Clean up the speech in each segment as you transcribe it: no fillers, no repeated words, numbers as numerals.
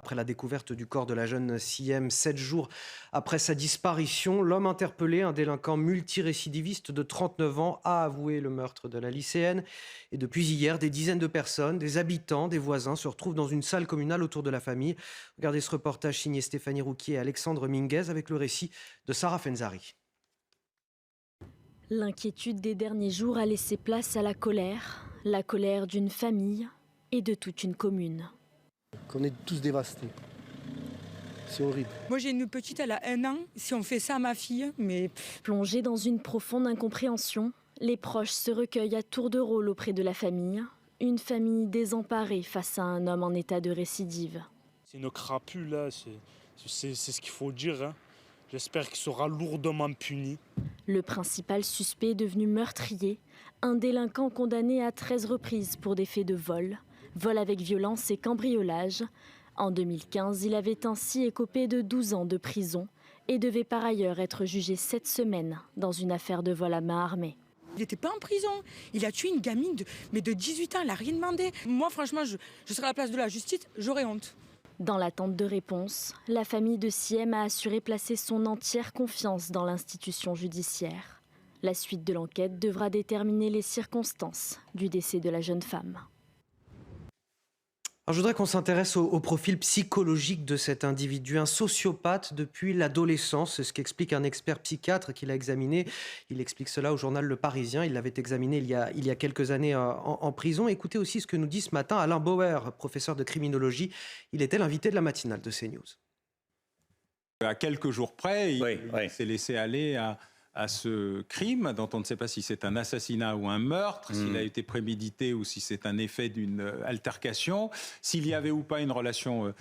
Après la découverte du corps de la jeune Siem 7 jours après sa disparition, l'homme interpellé, un délinquant multirécidiviste de 39 ans, a avoué le meurtre de la lycéenne. Et depuis hier, des dizaines de personnes, des habitants, des voisins se retrouvent dans une salle communale autour de la famille. Regardez ce reportage signé Stéphanie Rouquier et Alexandre Minguez avec le récit de Sarah Fenzari. L'inquiétude des derniers jours a laissé place à la colère d'une famille et de toute une commune. On est tous dévastés. C'est horrible. Moi j'ai une petite, elle a 1 an. Si on fait ça à ma fille, mais... Plongés dans une profonde incompréhension, les proches se recueillent à tour de rôle auprès de la famille. Une famille désemparée face à un homme en état de récidive. C'est une crapule, là. C'est ce qu'il faut dire. Hein. J'espère qu'il sera lourdement puni. Le principal suspect est devenu meurtrier, un délinquant condamné à 13 reprises pour des faits de vol avec violence et cambriolage. En 2015, il avait ainsi écopé de 12 ans de prison et devait par ailleurs être jugé 7 semaines dans une affaire de vol à main armée. Il n'était pas en prison. Il a tué une gamine de 18 ans, elle n'a rien demandé. Moi franchement, je serais à la place de la justice, j'aurais honte. Dans l'attente de réponse, la famille de Siem a assuré placer son entière confiance dans l'institution judiciaire. La suite de l'enquête devra déterminer les circonstances du décès de la jeune femme. Alors, je voudrais qu'on s'intéresse au profil psychologique de cet individu, un sociopathe depuis l'adolescence. C'est ce qu'explique un expert psychiatre qui l'a examiné. Il explique cela au journal Le Parisien. Il l'avait examiné il y a quelques années en prison. Écoutez aussi ce que nous dit ce matin Alain Bauer, professeur de criminologie. Il était l'invité de la matinale de CNews. À quelques jours près, il s'est laissé aller à ce crime dont on ne sait pas si c'est un assassinat ou un meurtre, s'il a été prémédité ou si c'est un effet d'une altercation, s'il y avait ou pas une relation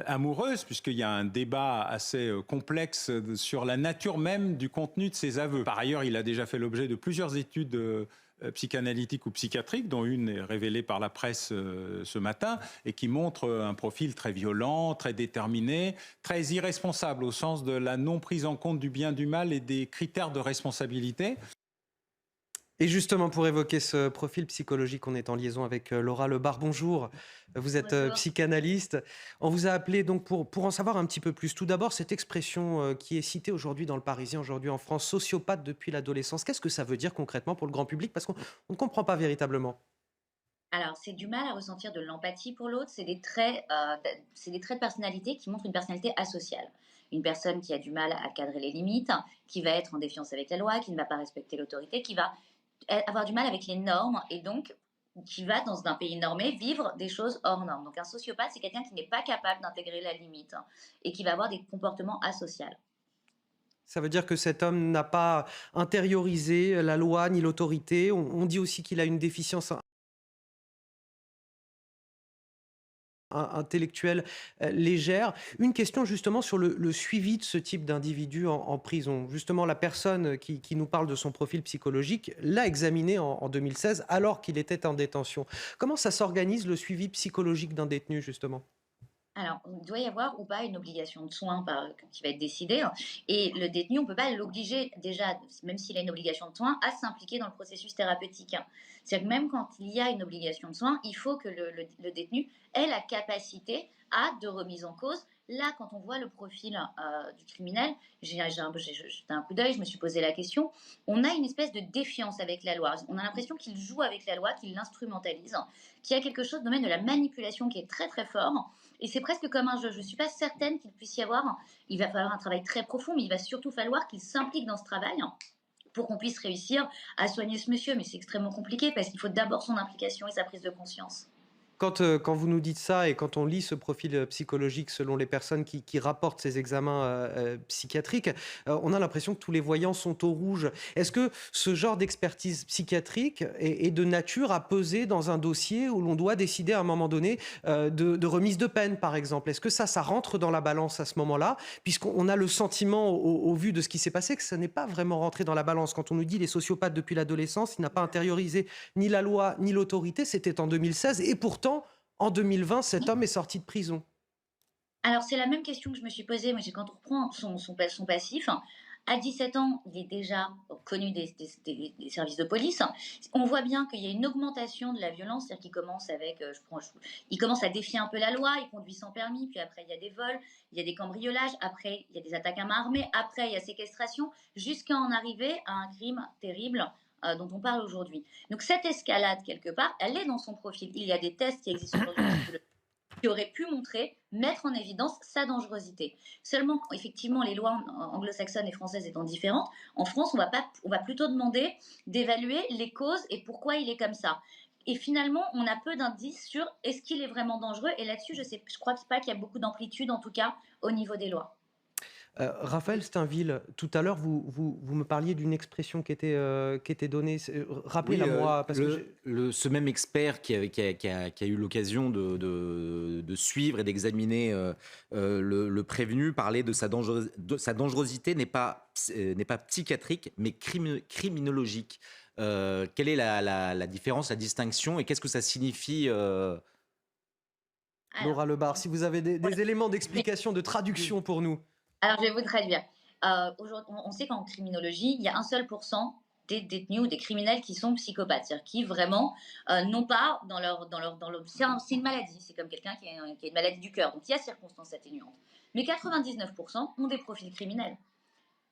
amoureuse, puisqu'il y a un débat assez complexe sur la nature même du contenu de ses aveux. Par ailleurs, il a déjà fait l'objet de plusieurs études psychanalytiques ou psychiatriques, dont une est révélée par la presse ce matin, et qui montre un profil très violent, très déterminé, très irresponsable au sens de la non prise en compte du bien, du mal et des critères de responsabilité. Et justement, pour évoquer ce profil psychologique, on est en liaison avec Laura Lebar. Bonjour, vous êtes psychanalyste. On vous a appelé donc pour en savoir un petit peu plus. Tout d'abord, cette expression qui est citée aujourd'hui dans Le Parisien, aujourd'hui en France, sociopathe depuis l'adolescence. Qu'est-ce que ça veut dire concrètement pour le grand public? Parce qu'on ne comprend pas véritablement. Alors, c'est du mal à ressentir de l'empathie pour l'autre. C'est des traits de personnalité qui montrent une personnalité asociale. Une personne qui a du mal à cadrer les limites, qui va être en défiance avec la loi, qui ne va pas respecter l'autorité, qui va avoir du mal avec les normes et donc qui va, dans un pays normé, vivre des choses hors normes. Donc un sociopathe, c'est quelqu'un qui n'est pas capable d'intégrer la limite et qui va avoir des comportements asociaux. Ça veut dire que cet homme n'a pas intériorisé la loi ni l'autorité. On dit aussi qu'il a une déficience intellectuelle légère. Une question justement sur le suivi de ce type d'individu en prison. Justement, la personne qui nous parle de son profil psychologique l'a examiné en 2016 alors qu'il était en détention. Comment ça s'organise le suivi psychologique d'un détenu justement ? Alors, il doit y avoir ou pas une obligation de soins qui va être décidée. Et le détenu, on ne peut pas l'obliger, déjà, même s'il a une obligation de soins, à s'impliquer dans le processus thérapeutique. C'est-à-dire que même quand il y a une obligation de soins, il faut que le détenu ait la capacité de remise en cause. Là, quand on voit le profil du criminel, j'ai jeté un coup d'œil, je me suis posé la question. On a une espèce de défiance avec la loi. On a l'impression qu'il joue avec la loi, qu'il l'instrumentalise, qu'il y a quelque chose dans le domaine de la manipulation qui est très très fort. Et c'est presque comme un jeu. Je ne suis pas certaine qu'il puisse y avoir. Il va falloir un travail très profond, mais il va surtout falloir qu'il s'implique dans ce travail pour qu'on puisse réussir à soigner ce monsieur. Mais c'est extrêmement compliqué parce qu'il faut d'abord son implication et sa prise de conscience. Quand vous nous dites ça et quand on lit ce profil psychologique selon les personnes qui rapportent ces examens psychiatriques, on a l'impression que tous les voyants sont au rouge. Est-ce que ce genre d'expertise psychiatrique est de nature à peser dans un dossier où l'on doit décider à un moment donné de remise de peine, par exemple? Est-ce que ça rentre dans la balance à ce moment-là? Puisqu'on a le sentiment, au vu de ce qui s'est passé, que ça n'est pas vraiment rentré dans la balance. Quand on nous dit les sociopathes depuis l'adolescence, il n'a pas intériorisé ni la loi ni l'autorité, c'était en 2016 et pourtant, en 2020, cet homme est sorti de prison. Alors, c'est la même question que je me suis posée. Moi, quand on reprend son passif, À 17 ans, il est déjà connu des services de police. On voit bien qu'il y a une augmentation de la violence, c'est-à-dire qu'il commence avec, il commence à défier un peu la loi, il conduit sans permis, puis après il y a des vols, il y a des cambriolages, après il y a des attaques à main armée, après il y a séquestration, jusqu'à en arriver à un crime terrible dont on parle aujourd'hui. Donc cette escalade, quelque part, elle est dans son profil. Il y a des tests qui existent aujourd'hui qui aurait pu mettre en évidence sa dangerosité. Seulement, effectivement, les lois anglo-saxonnes et françaises étant différentes, en France, on va plutôt demander d'évaluer les causes et pourquoi il est comme ça. Et finalement, on a peu d'indices sur est-ce qu'il est vraiment dangereux. Et là-dessus, je crois pas qu'il y a beaucoup d'amplitude, en tout cas, au niveau des lois. Raphaël Steinville, tout à l'heure, vous me parliez d'une expression qui était donnée. Rappelez-la-moi. Ce même expert qui a eu l'occasion de suivre et d'examiner le prévenu parlait de sa dangerosité n'est pas psychiatrique, mais criminologique. Quelle est la différence, la distinction, et qu'est-ce que ça signifie Laura Lebar, si vous avez des éléments d'explication, de traduction pour nous. Alors, je vais vous traduire. On sait qu'en criminologie, il y a 1% des détenus ou des criminels qui sont psychopathes, c'est-à-dire qui vraiment n'ont pas dans leur c'est une maladie, c'est comme quelqu'un qui a une maladie du cœur, donc il y a circonstances atténuantes. Mais 99% ont des profils criminels.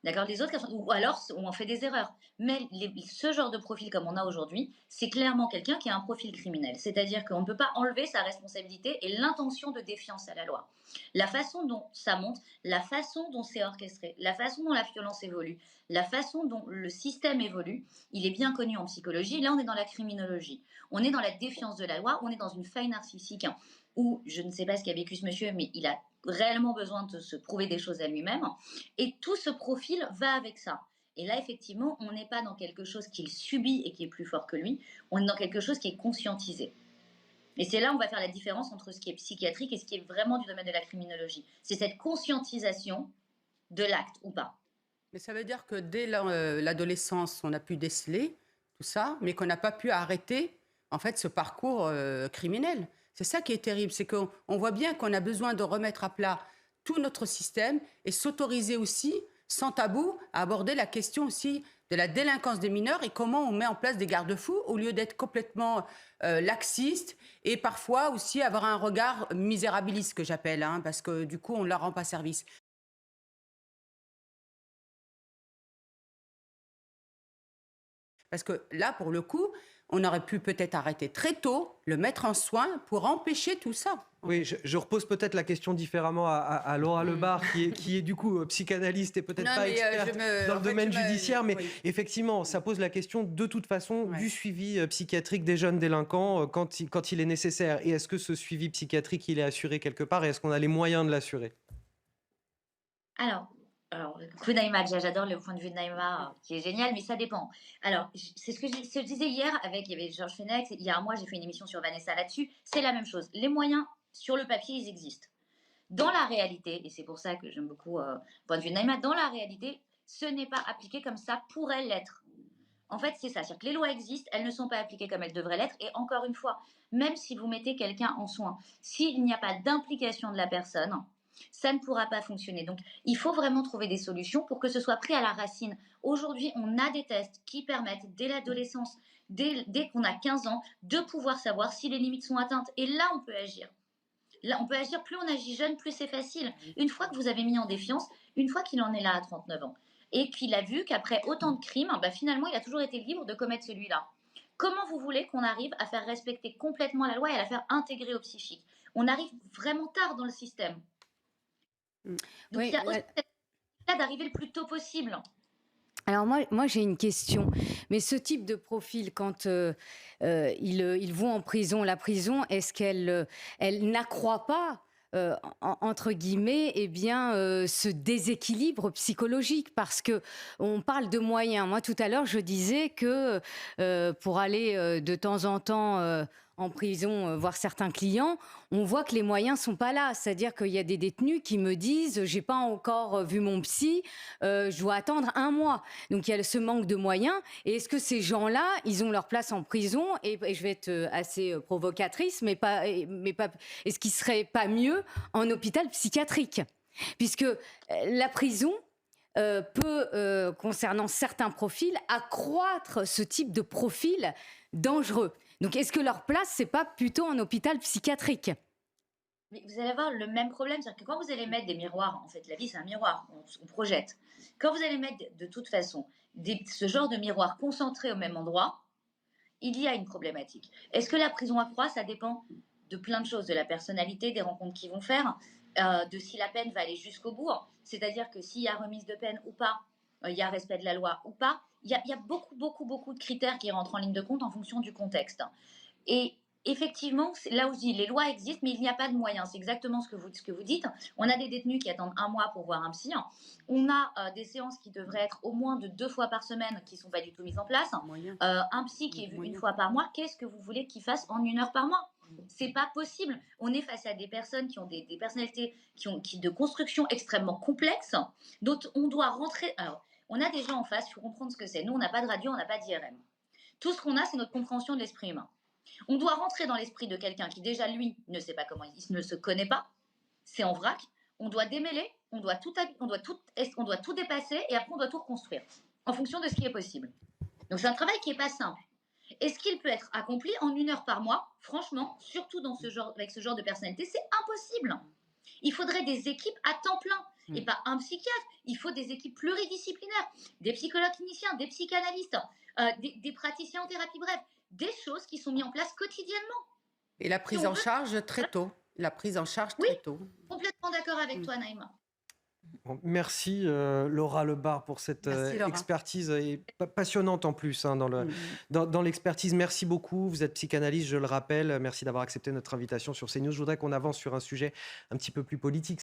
D'accord, les autres, ou alors on en fait des erreurs. Mais ce genre de profil comme on a aujourd'hui, c'est clairement quelqu'un qui a un profil criminel. C'est-à-dire qu'on ne peut pas enlever sa responsabilité et l'intention de défiance à la loi. La façon dont ça monte, la façon dont c'est orchestré, la façon dont la violence évolue, la façon dont le système évolue, il est bien connu en psychologie. Là, on est dans la criminologie. On est dans la défiance de la loi, on est dans une faille narcissique où je ne sais pas ce qu'a vécu ce monsieur, mais il a réellement besoin de se prouver des choses à lui-même. Et tout ce profil va avec ça. Et là, effectivement, on n'est pas dans quelque chose qu'il subit et qui est plus fort que lui. On est dans quelque chose qui est conscientisé. Et c'est là où on va faire la différence entre ce qui est psychiatrique et ce qui est vraiment du domaine de la criminologie. C'est cette conscientisation de l'acte ou pas. Mais ça veut dire que dès l'adolescence, on a pu déceler tout ça, mais qu'on n'a pas pu arrêter, en fait, ce parcours criminel. C'est ça qui est terrible, c'est qu'on voit bien qu'on a besoin de remettre à plat tout notre système et s'autoriser aussi, sans tabou, à aborder la question aussi de la délinquance des mineurs et comment on met en place des garde-fous au lieu d'être complètement laxiste et parfois aussi avoir un regard misérabiliste, que j'appelle, parce que du coup, on ne leur rend pas service. Parce que là, pour le coup, on aurait pu peut-être arrêter très tôt, le mettre en soin pour empêcher tout ça. Oui, je repose peut-être la question différemment à Laura Lebar, qui est du coup psychanalyste et peut-être pas experte dans le domaine judiciaire, mais oui. Effectivement, ça pose la question de toute façon du suivi psychiatrique des jeunes délinquants quand il est nécessaire. Et est-ce que ce suivi psychiatrique, il est assuré quelque part et est-ce qu'on a les moyens de l'assurer ? Alors, coup Naïma, j'adore le point de vue de Naïma, qui est génial, mais ça dépend. Alors, c'est ce que je disais hier, il y avait Georges Fenech, il y a un mois, j'ai fait une émission sur Vanessa là-dessus, c'est la même chose. Les moyens, sur le papier, ils existent. Dans la réalité, et c'est pour ça que j'aime beaucoup le point de vue de Naïma, dans la réalité, ce n'est pas appliqué comme ça pourrait l'être. En fait, c'est ça, c'est-à-dire que les lois existent, elles ne sont pas appliquées comme elles devraient l'être, et encore une fois, même si vous mettez quelqu'un en soins, s'il n'y a pas d'implication de la personne, ça ne pourra pas fonctionner. Donc, il faut vraiment trouver des solutions pour que ce soit pris à la racine. Aujourd'hui, on a des tests qui permettent, dès l'adolescence, dès qu'on a 15 ans, de pouvoir savoir si les limites sont atteintes. Et là, on peut agir. Là, on peut agir, plus on agit jeune, plus c'est facile. Une fois que vous avez mis en défiance, une fois qu'il en est là à 39 ans, et qu'il a vu qu'après autant de crimes, finalement, il a toujours été libre de commettre celui-là. Comment vous voulez qu'on arrive à faire respecter complètement la loi et à la faire intégrer au psychique ? On arrive vraiment tard dans le système. Donc, il y a aussi là d'arriver le plus tôt possible. Alors moi j'ai une question. Mais ce type de profil, quand ils vont en prison, la prison, est-ce qu'elle n'accroît pas entre guillemets, ce déséquilibre psychologique, parce que on parle de moyens. Moi, tout à l'heure, je disais que pour aller de temps en temps en prison voir certains clients, on voit que les moyens sont pas là. C'est-à-dire qu'il y a des détenus qui me disent « j'ai pas encore vu mon psy, je dois attendre 1 mois ». Donc il y a ce manque de moyens. Et est-ce que ces gens-là, ils ont leur place en prison ? Et je vais être assez provocatrice, mais pas. Est-ce qu'il serait pas mieux en hôpital psychiatrique ? Puisque la prison, peut, concernant certains profils, accroître ce type de profil dangereux. Donc est-ce que leur place, c'est pas plutôt en hôpital psychiatrique? Mais vous allez avoir le même problème, c'est-à-dire que quand vous allez mettre des miroirs, en fait, la vie c'est un miroir, on projette. Quand vous allez mettre de toute façon ce genre de miroir concentré au même endroit, il y a une problématique. Est-ce que la prison accroît? Ça dépend de plein de choses, de la personnalité, des rencontres qu'ils vont faire, de si la peine va aller jusqu'au bout. C'est-à-dire que s'il y a remise de peine ou pas, il y a respect de la loi ou pas. Il y a beaucoup de critères qui rentrent en ligne de compte en fonction du contexte. Et effectivement, là où je dis, les lois existent, mais il n'y a pas de moyens. C'est exactement ce que vous dites. On a des détenus qui attendent 1 mois pour voir un psy. On a des séances qui devraient être au moins de 2 fois par semaine qui ne sont pas du tout mises en place. Un psy qui est vu 1 fois par mois, qu'est-ce que vous voulez qu'il fasse en 1 heure par mois? C'est pas possible. On est face à des personnes qui ont des personnalités de construction extrêmement complexes, dont on doit rentrer. Alors, on a des gens en face, il faut comprendre ce que c'est. Nous, on n'a pas de radio, on n'a pas d'IRM. Tout ce qu'on a, c'est notre compréhension de l'esprit humain. On doit rentrer dans l'esprit de quelqu'un qui déjà, lui, ne sait pas comment, il ne se connaît pas. C'est en vrac. On doit démêler, on doit tout dépasser et après, on doit tout reconstruire en fonction de ce qui est possible. Donc, c'est un travail qui n'est pas simple. Est-ce qu'il peut être accompli en 1 heure par mois? Franchement, surtout avec ce genre de personnalité, c'est impossible. Il faudrait des équipes à temps plein et pas un psychiatre. Il faut des équipes pluridisciplinaires, des psychologues cliniciens, des psychanalystes, des praticiens en thérapie brève, des choses qui sont mises en place quotidiennement. Et la prise en charge très tôt. La prise en charge très tôt. Complètement d'accord avec toi, Naïma. Bon, merci Laura Lebar pour cette expertise passionnante en plus dans l'expertise. Merci beaucoup. Vous êtes psychanalyste, je le rappelle. Merci d'avoir accepté notre invitation sur CNews. Je voudrais qu'on avance sur un sujet un petit peu plus politique.